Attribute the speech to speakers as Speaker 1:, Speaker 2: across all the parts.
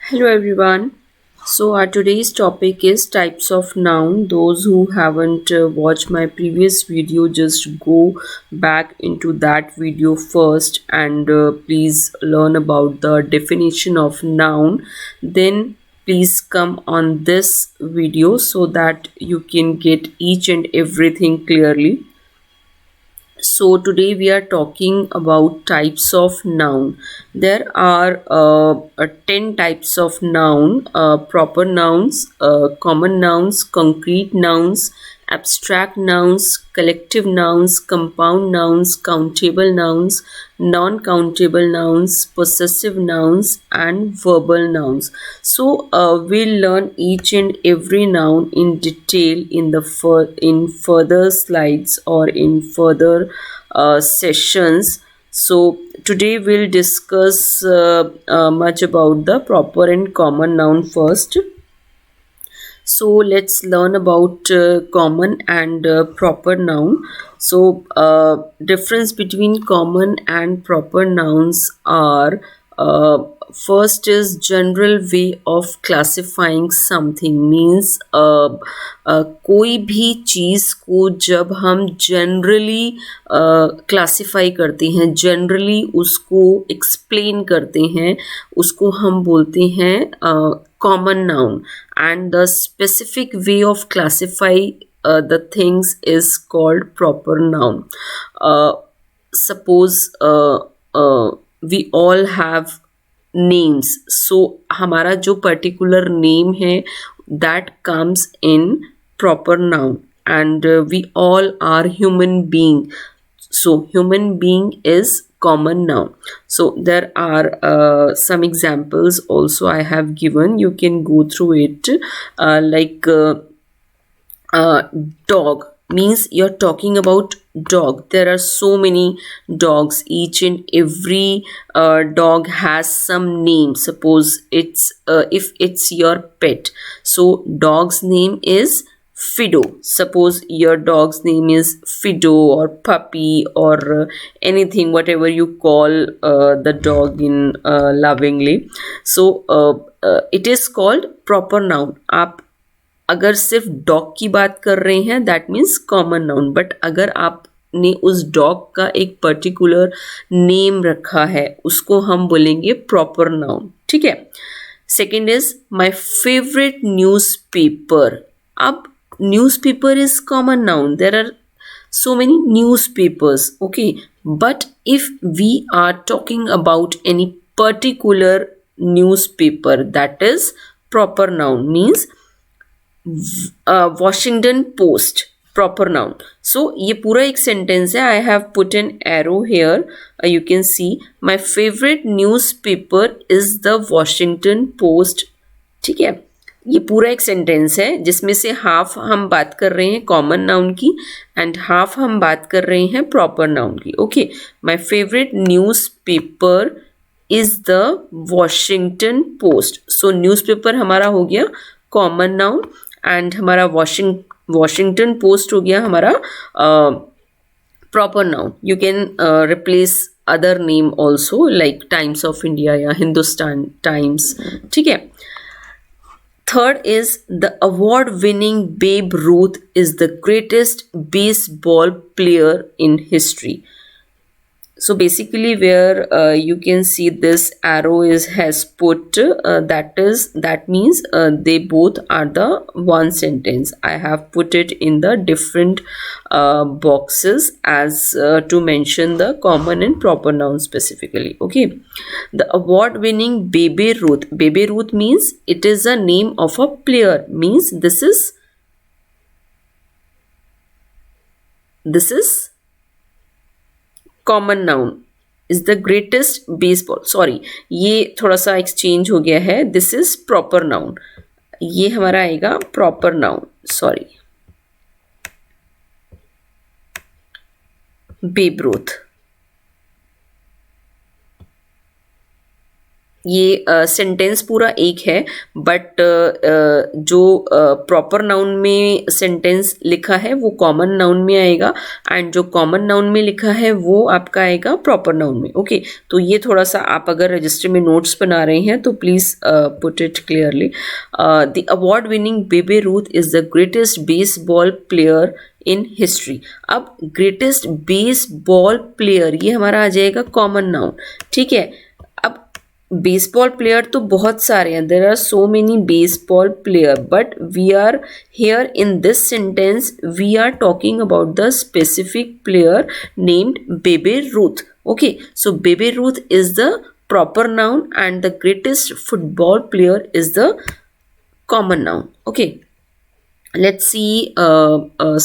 Speaker 1: Hello everyone. So our today's topic is types of noun. Those who haven't watched my previous video, just go back into that video first and please learn about the definition of noun. Then please come on this video so that you can get each and everything clearly. So today we are talking about types of noun. There are 10 types of noun: proper nouns, common nouns, concrete nouns, abstract nouns, collective nouns, compound nouns, countable nouns, non-countable nouns, possessive nouns, and verbal nouns. So we'll learn each and every noun in detail in the in further slides or in further sessions. So today we'll discuss much about the proper and common noun first. So let's learn about common and proper noun. So difference between common and proper nouns are first is general way of classifying something, means कोई भी चीज़ को जब हम generally classify करते हैं, generally उसको explain करते हैं, उसको हम बोलते हैं common noun, and the specific way of classify the things is called proper noun. Suppose we all have names, so हमारा जो particular name है that comes in proper noun, and we all are human being, so human being is common noun. So there are some examples also I have given, you can go through it, like dog means you're talking about dog. There are so many dogs, each and every dog has some name. Suppose it's if it's your pet, so dog's name is Fido. Suppose your dog's name is Fido or puppy or anything, whatever you call the dog in lovingly. So it is called proper noun. आप अगर सिर्फ dog की बात कर रहे हैं that means common noun, but अगर आपने उस डॉग का एक पर्टिकुलर नेम रखा है उसको हम बोलेंगे प्रॉपर नाउन. ठीक है. Second is my favourite newspaper. अब newspaper is common noun, there are so many newspapers, okay, but if we are talking about any particular newspaper, that is proper noun, means Washington Post proper noun. So ये पूरा एक sentence है. I have put an arrow here, you can see my favourite newspaper is the Washington Post. ठीक है. ये पूरा एक sentence है जिसमें से हाफ हम बात कर रहे हैं कॉमन नाउन की एंड हाफ हम बात कर रहे हैं प्रॉपर नाउन की. Okay. My favourite newspaper is the Washington post. So news paper हमारा हो गया कॉमन नाउन एंड हमारा वॉशिंगटन पोस्ट हो गया हमारा proper noun. You can replace other name also like times of India या Hindustan times. ठीक है. Third is the award winning Babe Ruth is the greatest baseball player in history. So basically where you can see this arrow has put that means they both are the one sentence. I have put it in the different boxes as to mention the common and proper noun specifically. Okay. The award winning Babe Ruth. Babe Ruth means it is a name of a player, means this is common noun. Is the greatest baseball, sorry ये थोड़ा सा exchange हो गया है. This is proper noun. ये हमारा आएगा proper noun. Sorry. Babe Ruth. ये सेंटेंस पूरा एक है, बट जो प्रॉपर नाउन में सेंटेंस लिखा है वो कॉमन नाउन में आएगा, एंड जो कॉमन नाउन में लिखा है वो आपका आएगा प्रॉपर नाउन में। ओके, तो ये थोड़ा सा आप अगर रजिस्टर में नोट्स बना रहे हैं तो please put it clearly. The award winning Babe Ruth is the greatest baseball player in history. अब ग्रेटेस्ट बेसबॉल प्लेयर ये हमारा आ जाएगा कॉमन नाउन, ठीक है। अब बेसबॉल प्लेयर तो बहुत सारे हैं, there are so many baseball player, but we are here in this sentence we are talking about the specific player named Babe Ruth. Okay, so Babe Ruth is the proper noun and the greatest football player is the common noun. Okay, let's see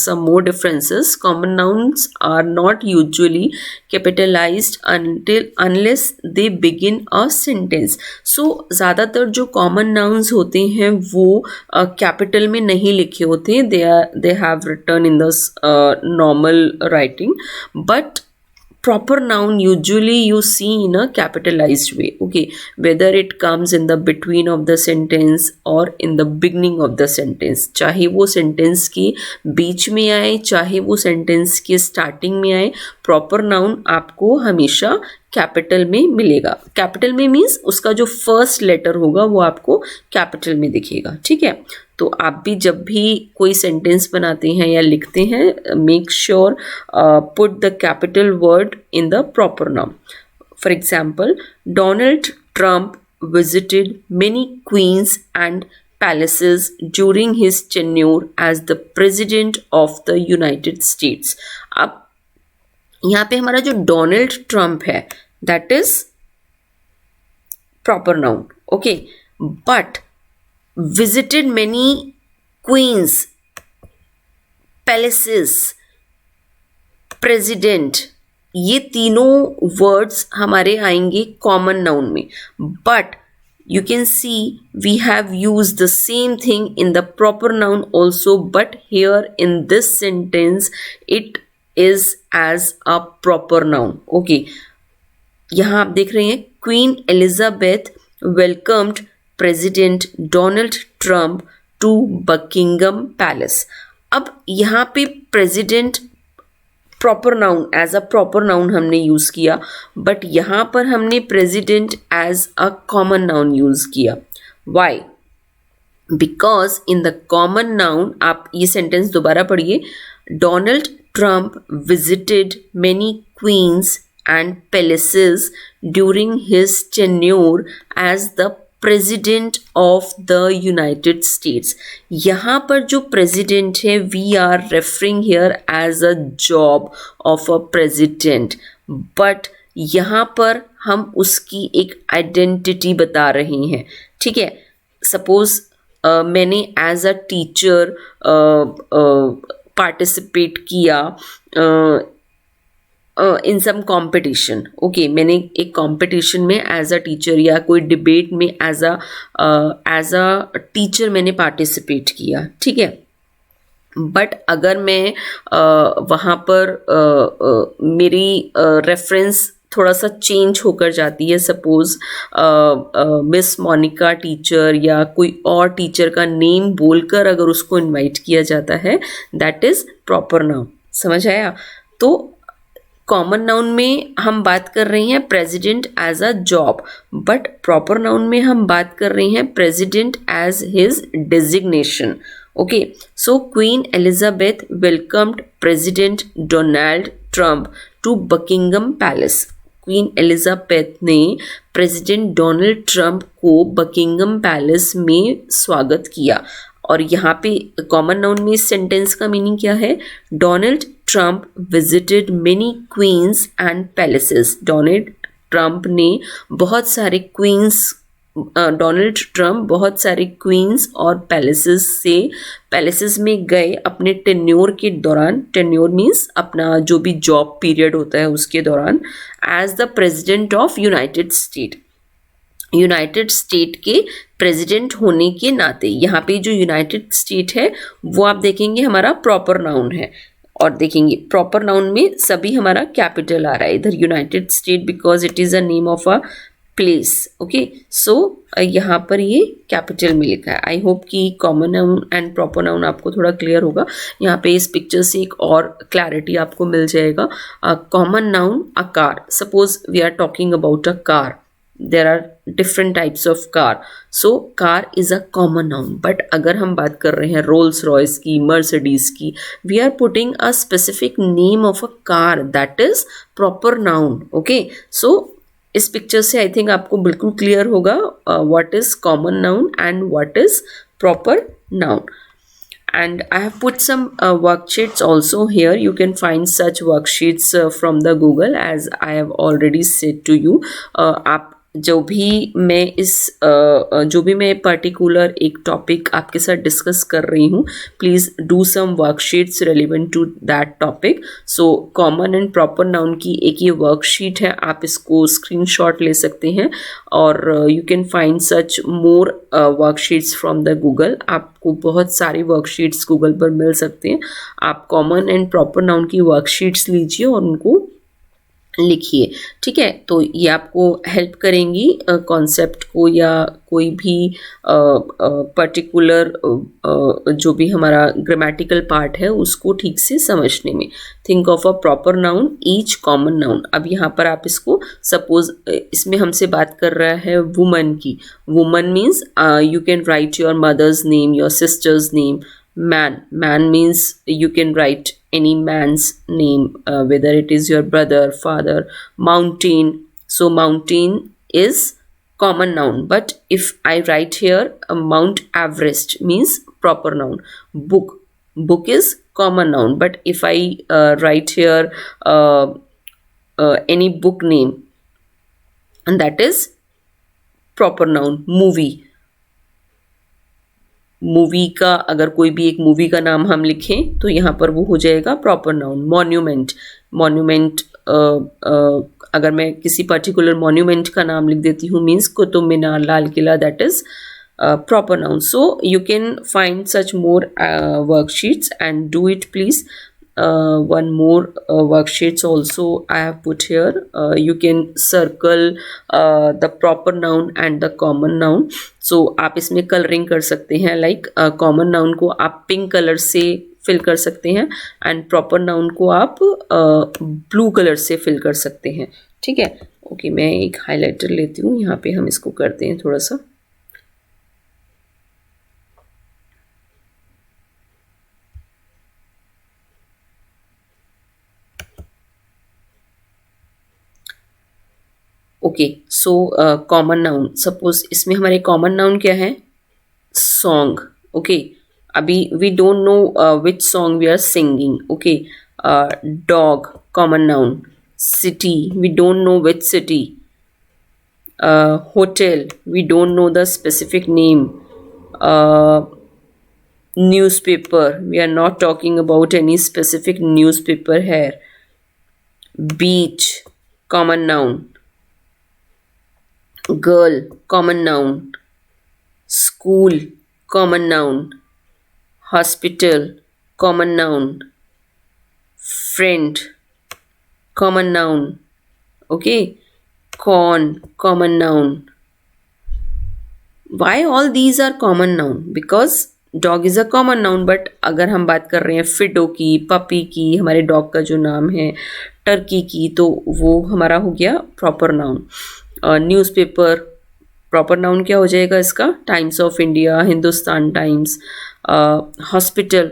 Speaker 1: some more differences. Common nouns are not usually capitalized unless they begin a sentence. So ज़्यादातर जो common nouns होते हैं वो capital में नहीं लिखे होते, they have written in the normal writing, but proper noun usually you see in a capitalized way. Okay, whether it comes in the between of the sentence or in the beginning of the sentence, चाहे वो sentence के बीच में आए चाहे वो sentence के starting में आए, proper noun आपको हमेशा कैपिटल में मिलेगा। कैपिटल में मीन्स उसका जो फर्स्ट लेटर होगा वो आपको कैपिटल में दिखेगा, ठीक है। तो आप भी जब भी कोई सेंटेंस बनाते हैं या लिखते हैं, make sure put the capital word in the proper noun. For example, Donald Trump visited many queens and palaces during his tenure as the president of the United States. अब यहाँ पे हमारा जो डोनाल्ड ट्रम्प है that is proper noun, okay, but visited many queens, palaces, president, ये तीनों words हमारे आएंगे कॉमन नाउन में, but you can see we have used the same thing in the proper noun also, but here in this sentence it is as a proper noun. Okay, यहाँ आप देख रहे हैं Queen Elizabeth welcomed President Donald Trump to Buckingham Palace. अब यहाँ पे president proper noun as a proper noun हमने use किया, बट यहाँ पर हमने president as a common noun use किया। Why? Because in the common noun, आप ये सेंटेंस दोबारा पढ़िए, Donald Trump visited many queens and palaces during his tenure as the president of the United States. यहाँ पर जो president है, we are referring here as a job of a president, but यहाँ पर हम उसकी एक identity बता रहे हैं, ठीक है। Suppose मैंने as a teacher participate किया इन सम कॉम्पिटिशन। ओके, मैंने एक कॉम्पिटिशन में एज अ टीचर या कोई डिबेट में एज अ टीचर मैंने पार्टिसिपेट किया, ठीक है। बट अगर मैं वहाँ पर मेरी रेफरेंस थोड़ा सा चेंज होकर जाती है, सपोज मिस मोनिका टीचर या कोई और टीचर का नेम बोलकर अगर उसको इनवाइट किया जाता है, दैट इज़ प्रॉपर नाउन। समझ आया? तो कॉमन नाउन में हम बात कर रहे हैं president as a job, but proper noun में हम बात कर रहे हैं president as his designation. Okay, so Queen Elizabeth welcomed President Donald Trump to Buckingham Palace. Queen Elizabeth ने प्रेसिडेंट डोनाल्ड ट्रम्प को बकिंगम पैलेस में स्वागत किया। और यहाँ पे कॉमन नाउन में इस सेंटेंस का मीनिंग क्या है? Donald Trump visited many queens and palaces. Donald Trump ने बहुत सारे डोनाल्ड ट्रम्प बहुत सारे क्वींस और पैलेसेस में गए अपने टेन्योर के दौरान। टेन्योर मीन्स अपना जो भी जॉब पीरियड होता है उसके दौरान, as the president of United State के प्रेसिडेंट होने के नाते। यहाँ पे जो यूनाइटेड स्टेट है वो आप देखेंगे हमारा प्रॉपर नाउन है, और देखेंगे प्रॉपर नाउन में सभी हमारा कैपिटल आ रहा है। इधर United State because it is a name of a place. Okay, so यहाँ पर ये कैपिटल में लिखा है। आई होप कि common noun and proper noun आपको थोड़ा क्लियर होगा। यहाँ पे इस पिक्चर से एक और क्लैरिटी आपको मिल जाएगा। Common noun a car, suppose we are talking about a car, there are different types of car, so car is a common noun. But अगर हम बात कर रहे हैं रोल्स रॉयस की, मर्सिडीज की, we are putting a specific name of a car, that is proper noun. Okay, so इस picture से आई थिंक आपको बिल्कुल क्लियर होगा what is common noun and what is proper noun. And I have put some worksheets also here. You can find such worksheets from the Google, as I have already said to you. आप जो भी मैं particular एक topic आपके साथ discuss कर रही हूँ, please do some worksheets relevant to that topic. So common and proper noun की एक ये वर्कशीट है, आप इसको स्क्रीनशॉट ले सकते हैं और you can find such more worksheets from the Google. आपको बहुत सारी वर्कशीट्स गूगल पर मिल सकते हैं. आप कॉमन एंड प्रॉपर नाउन की वर्कशीट्स लीजिए और उनको लिखिए. ठीक है, तो ये आपको हेल्प करेंगी कॉन्सेप्ट को या कोई भी पर्टिकुलर जो भी हमारा ग्रामेटिकल पार्ट है उसको ठीक से समझने में. Think of a proper noun, each common noun. अब यहाँ पर आप इसको सपोज इसमें हमसे बात कर रहा है वुमन की. Woman means you can write your mother's name, your sister's name. Man means you can write any man's name, whether it is your brother, father. Mountain, so mountain is common noun, but if I write here Mount Everest means proper noun. Book is common noun, but if I write here any book name, and that is proper noun. Movie का अगर कोई भी एक movie का नाम हम लिखें तो यहाँ पर वो हो जाएगा प्रॉपर नाउन. मॉन्यूमेंट अगर मैं किसी पर्टिकुलर मॉन्यूमेंट का नाम लिख देती हूँ, means Qutub Minar, Lal Qila, that is proper noun. So you can find such more worksheets and do it please. One more worksheets also I have put here. You can circle the proper noun and the common noun. So आप इसमें colouring कर सकते हैं, like common noun को आप pink colour से fill कर सकते हैं एंड प्रॉपर नाउन को आप ब्लू कलर से फिल कर सकते हैं. ठीक है, ओके, मैं एक हाइलाइटर लेती हूँ, यहाँ पे हम इसको करते हैं थोड़ा सा. Okay, so common noun, suppose इसमें हमारे कॉमन नाउन क्या है? सॉन्ग. ओके, अभी we don't know which song we are singing. Okay, dog common noun. City, we don't know which city. Hotel, we don't know the specific name. Newspaper, we are not talking about any specific newspaper here. Beach, common noun. Girl, common noun. School, common noun. Hospital, common noun. Friend, common noun. Okay, corn, common noun. Why all these are common noun? Because dog is a common noun. But अगर हम बात कर रहे हैं Fido की, puppy की, हमारे dog का जो नाम है, टर्की की, तो वो हमारा हो गया proper noun. Newspaper, proper noun क्या हो जाएगा इसका? Times of India, Hindustan times. Hospital,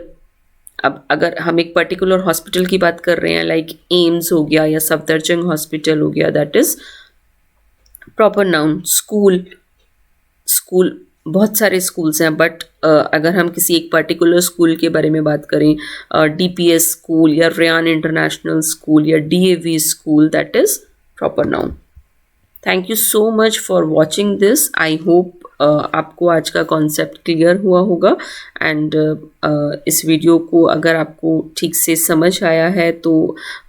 Speaker 1: अब अगर हम एक पर्टिकुलर हॉस्पिटल की बात कर रहे हैं, लाइक एम्स हो गया या सफदरजंग हॉस्पिटल हो गया, that is proper noun. School बहुत सारे स्कूल्स हैं, बट अगर हम किसी एक पर्टिकुलर स्कूल के बारे में बात करें, DPS स्कूल या रेयान इंटरनेशनल स्कूल या DAV school, that is proper noun. Thank you so much for watching this. I hope आपको आज का कॉन्सेप्ट क्लियर हुआ होगा एंड इस वीडियो को अगर आपको ठीक से समझ आया है तो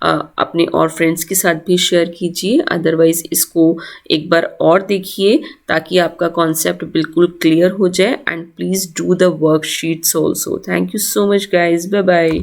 Speaker 1: अपने और फ्रेंड्स के साथ भी शेयर कीजिए. अदरवाइज़ इसको एक बार और देखिए ताकि आपका कॉन्सेप्ट बिल्कुल क्लियर हो जाए. And please do the worksheets also. Thank you so much guys. Bye bye.